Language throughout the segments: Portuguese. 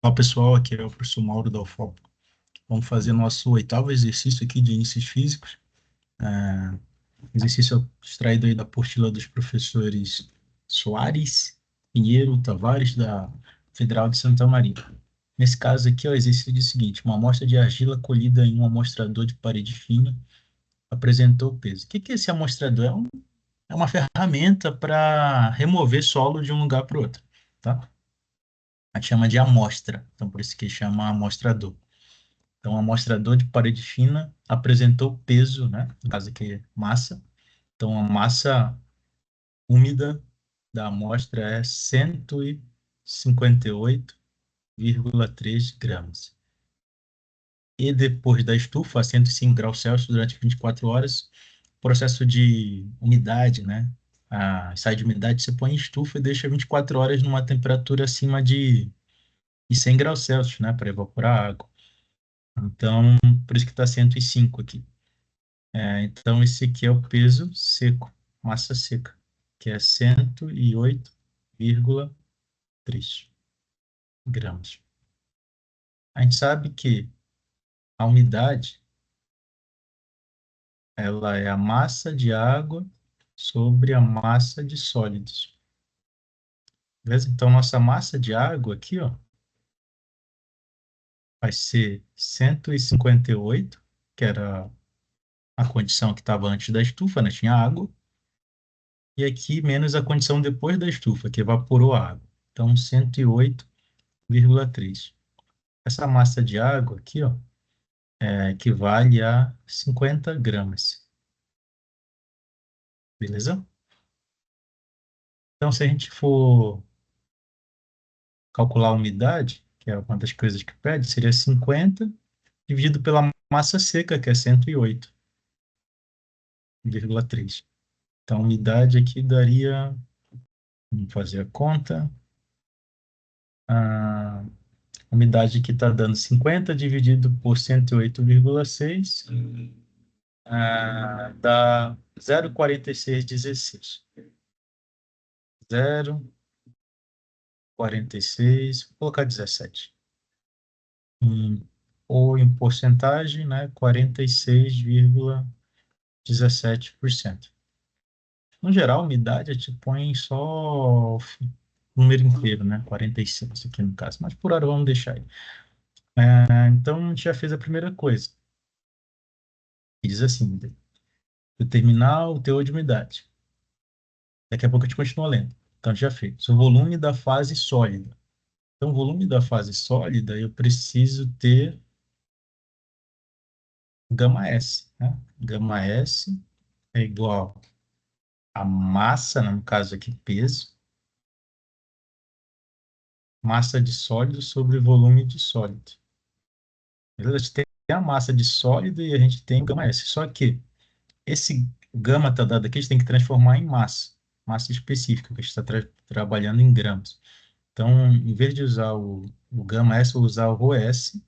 Olá pessoal, aqui é o professor Mauro da UFOP. Vamos fazer nosso oitavo exercício aqui de índices físicos. Exercício extraído aí da apostila dos professores Soares, Pinheiro, Tavares, da Federal de Santa Maria. Nesse caso aqui, ó, o exercício diz o seguinte: uma amostra de argila colhida em um amostrador de parede fina apresentou o peso. O que que é esse amostrador? É uma ferramenta para remover solo de um lugar para o outro, tá? A gente chama de amostra, então por isso que chama amostrador. Então, o amostrador de parede fina apresentou peso, né? No caso aqui, massa. Então, a massa úmida da amostra é 158,3 gramas. E depois da estufa, a 105 graus Celsius, durante 24 horas, o processo de umidade, né? A sai de umidade, você põe em estufa e deixa 24 horas numa temperatura acima de 100 graus Celsius, né? Para evaporar a água. Então, por isso que está 105 aqui. Então, esse aqui é o peso seco, massa seca, que é 108,3 gramas. A gente sabe que a umidade, ela é a massa de água sobre a massa de sólidos. Beleza? Então, nossa massa de água aqui, ó, vai ser 158, que era a condição que estava antes da estufa, né? Tinha água. E aqui, menos a condição depois da estufa, que evaporou a água. Então, 108,3. Essa massa de água aqui, ó, equivale a 50 gramas, beleza? Então, se a gente for calcular a umidade, que é uma das coisas que pede, seria 50 dividido pela massa seca, que é 108,3. Então, a umidade aqui daria, vamos fazer a conta, a umidade aqui está dando 50 dividido por 108,6, dá 0,4616. 0,46, vou colocar 17. Em, ou em porcentagem, né, 46,17%. No geral, a umidade a gente põe só o número inteiro, né, 46 aqui no caso, mas por hora vamos deixar aí. Então, a gente já fez a primeira coisa. Diz assim, determinar o teor de umidade. Daqui a pouco a gente continua lendo. Então, já fez. O volume da fase sólida. Então, o volume da fase sólida, eu preciso ter gama S, né? Gama S é igual a massa, né, no caso aqui, peso, massa de sólido sobre volume de sólido. Beleza? A gente tem a massa de sólido e a gente tem o gama S. Só que esse gama está dado aqui, a gente tem que transformar em massa específica, que a gente está trabalhando em gramas. Então, em vez de usar o gama S, eu vou usar o ρS,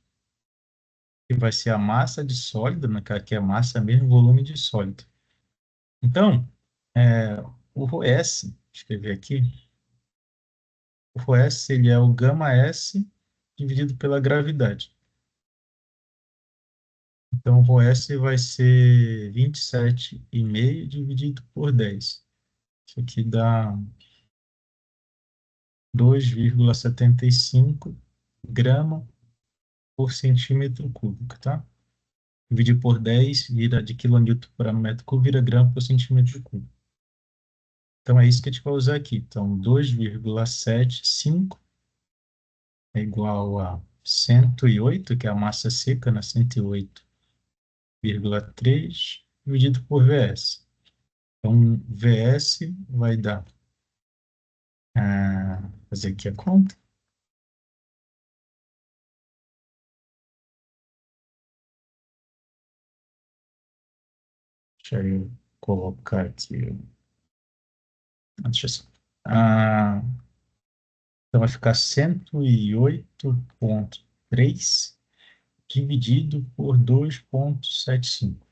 que vai ser a massa de sólido, né, que é a massa mesmo, volume de sólido. Então, o ρS, deixa eu escrever aqui, o ρS ele é o gama S dividido pela gravidade. Então, o ρS vai ser 27,5 dividido por 10. Isso aqui dá 2,75 grama por centímetro cúbico, tá? Dividir por 10 vira de quilonewton para metro cúbico, vira grama por centímetro cúbico. Então, é isso que a gente vai usar aqui. Então, 2,75 é igual a 108, que é a massa seca, na 108,3, dividido por VS. Então, VS vai dar, fazer aqui a conta. Deixa eu colocar aqui. Deixa eu, ah, então, vai ficar 108,3 dividido por 2,75.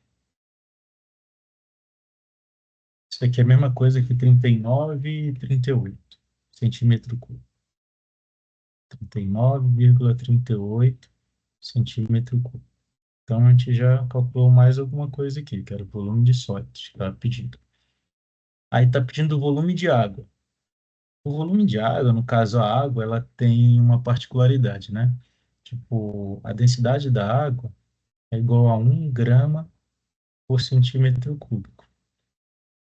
Isso aqui é a mesma coisa que 39 e 38 centímetro cúbico. 39,38 centímetro cúbico. Então, a gente já calculou mais alguma coisa aqui, que era o volume de sólidos que estava pedindo. Aí está pedindo o volume de água. O volume de água, no caso a água, ela tem uma particularidade, né? Tipo, a densidade da água é igual a 1 grama por centímetro cúbico.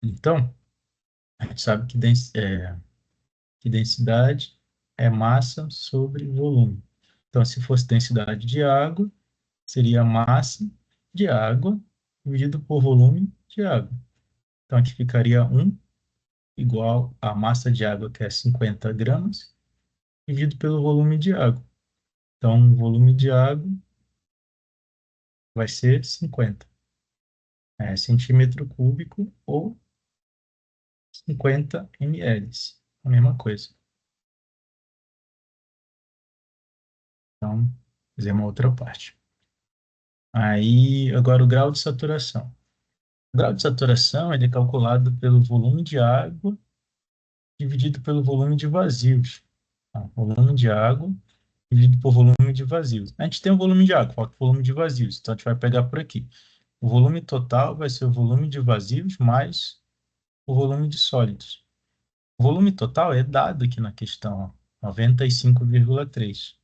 Então, a gente sabe que densidade é massa sobre volume. Então, se fosse densidade de água, seria massa de água dividido por volume de água. Então, aqui ficaria 1 igual a massa de água, que é 50 gramas, dividido pelo volume de água. Então, o volume de água vai ser 50 centímetro cúbico ou 50 ml. A mesma coisa. Então, fazer uma outra parte. Aí, agora o grau de saturação. O grau de saturação ele é calculado pelo volume de água dividido pelo volume de vazios. Tá? Volume de água dividido por volume de vazios. A gente tem o volume de água, falta o volume de vazios. Então, a gente vai pegar por aqui. O volume total vai ser o volume de vazios mais o volume de sólidos. O volume total é dado aqui na questão, ó, 95,3.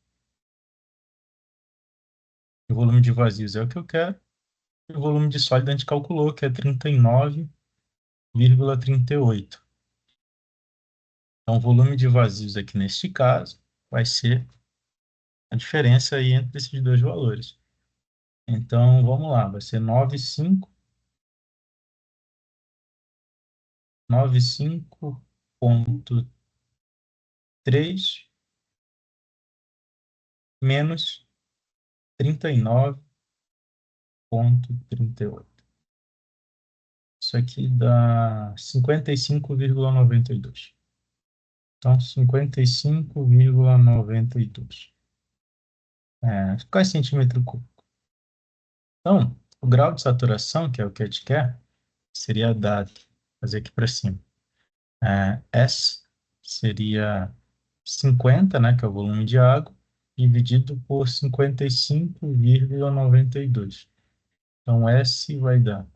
O volume de vazios é o que eu quero. E o volume de sólido a gente calculou, que é 39,38. Então, o volume de vazios aqui neste caso vai ser a diferença aí entre esses dois valores. Então, vamos lá, vai ser 95,3 menos 39,38. Isso aqui dá 55,92. Então, 55,92. Qual é centímetro cúbico? Então, o grau de saturação, que é o que a gente quer, seria dado, fazer aqui para cima. S seria 50, né, que é o volume de água, dividido por 55,92. Então, S vai dar.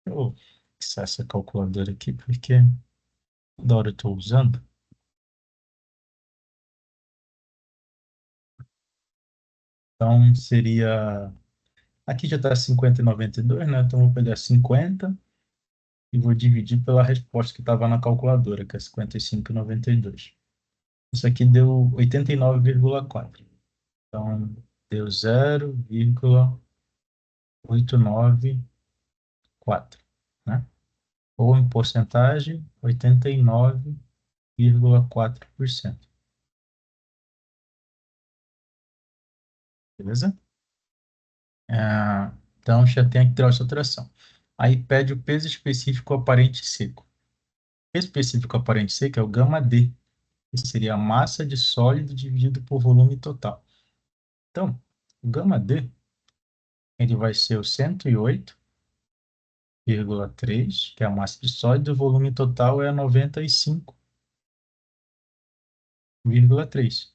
Eu vou fixar essa calculadora aqui, porque toda hora eu estou usando. Então, seria. Aqui já está 50,92, né? Então, eu vou pegar 50 e vou dividir pela resposta que estava na calculadora, que é 55,92. Isso aqui deu 89,4. Então, deu 0,894, né? Ou em porcentagem, 89,4%. Beleza? Então, já tem aqui a saturação. Aí pede o peso específico aparente seco. O peso específico aparente seco é o gama D, que seria a massa de sólido dividido por volume total. Então, o gama D, ele vai ser o 108,3, que é a massa de sólido, e o volume total é 95,3.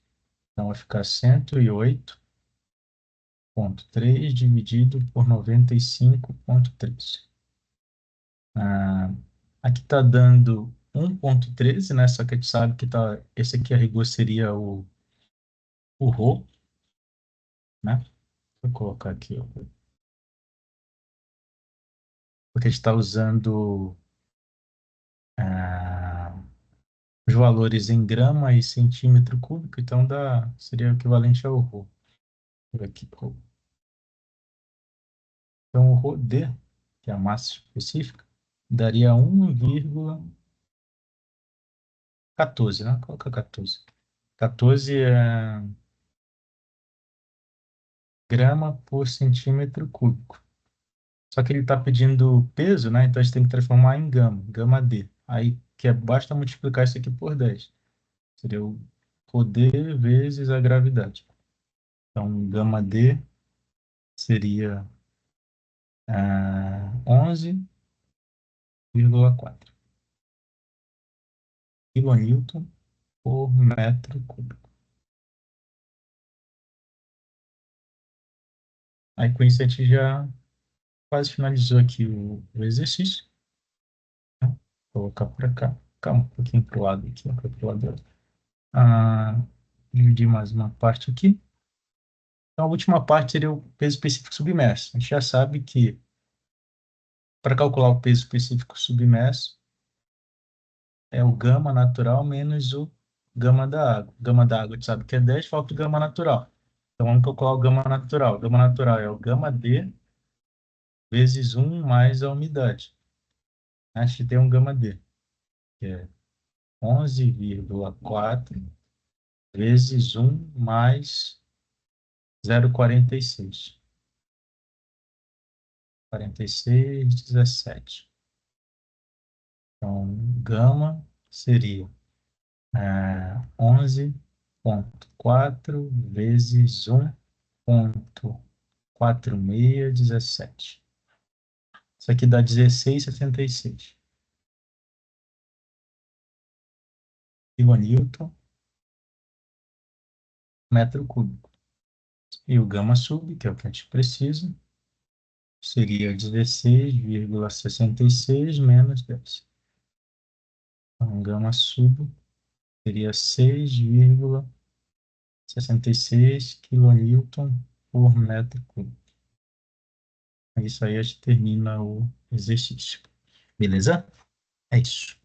Então, vai ficar 108,3 dividido por 95,3. Ah, aqui está dando 1,13, né? Só que a gente sabe que esse aqui a rigor seria o ρ, né? Vou colocar aqui, ó, porque a gente está usando ah, os valores em grama e centímetro cúbico, então seria o equivalente ao ρ. Por aqui, ρ. Então, o ρd, que é a massa específica, daria 1,14, né? Coloca 14. 14 é grama por centímetro cúbico. Só que ele está pedindo peso, né? Então a gente tem que transformar em gama, gama D. Aí basta multiplicar isso aqui por 10. Seria o poder vezes a gravidade. Então, gama D seria 11,4. quilonewton por metro cúbico. Aí com isso a gente já quase finalizou aqui o exercício, né? Vou colocar para cá. Calma, um pouquinho para o lado aqui, para o lado. Ah, dividir mais uma parte aqui. Então, a última parte seria o peso específico submerso. A gente já sabe que para calcular o peso específico submerso é o gama natural menos o gama da água. Gama da água, a gente sabe que é 10, falta o gama natural. Então, vamos calcular o gama natural. O gama natural é o gama D vezes um mais a umidade. A gente tem um gama D, que é 11,4 vezes um mais 0,46. 46,17. Então, gama seria 11,4 vezes 1,4617. Isso aqui dá 16,76 quilonewton metro cúbico. E o gama sub, que é o que a gente precisa, seria 16,66 menos 10. Então, gama sub seria 6,66 quilonewton por metro cúbico. É isso aí, a gente termina o exercício. Beleza? É isso.